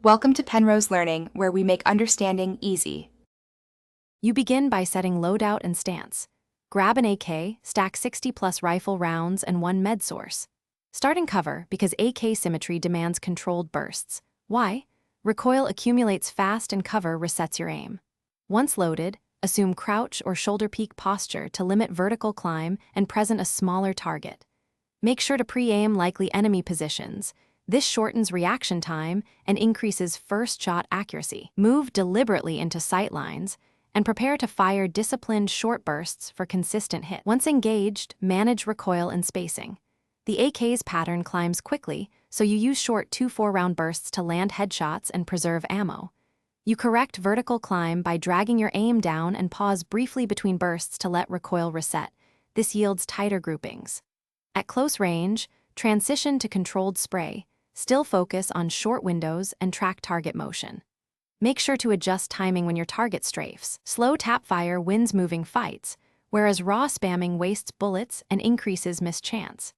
Welcome to Penrose Learning, where we make understanding easy. You begin by setting loadout and stance. Grab an AK, stack 60+ rifle rounds and one med source. Start in cover because AK symmetry demands controlled bursts. Why? Recoil accumulates fast and cover resets your aim. Once loaded, assume crouch or shoulder peak posture to limit vertical climb and present a smaller target. Make sure to pre-aim likely enemy positions. This shortens reaction time and increases first shot accuracy. Move deliberately into sight lines and prepare to fire disciplined short bursts for consistent hit. Once engaged, manage recoil and spacing. The AK's pattern climbs quickly, so you use short 2-4 round bursts to land headshots and preserve ammo. You correct vertical climb by dragging your aim down and pause briefly between bursts to let recoil reset. This yields tighter groupings. At close range, transition to controlled spray. Still focus on short windows and track target motion. Make sure to adjust timing when your target strafes. Slow tap fire wins moving fights, whereas raw spamming wastes bullets and increases missed chance.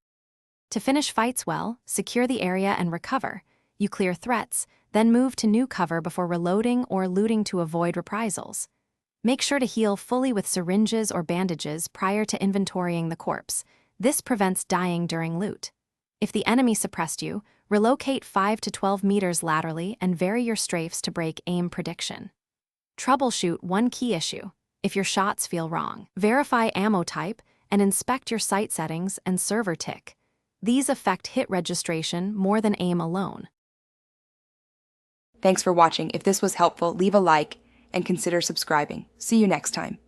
To finish fights well, secure the area and recover. You clear threats, then move to new cover before reloading or looting to avoid reprisals. Make sure to heal fully with syringes or bandages prior to inventorying the corpse. This prevents dying during loot. If the enemy suppressed you, relocate 5 to 12 meters laterally and vary your strafes to break aim prediction. Troubleshoot one key issue. If your shots feel wrong, verify ammo type and inspect your sight settings and server tick. These affect hit registration more than aim alone. Thanks for watching. If this was helpful, leave a like and consider subscribing. See you next time.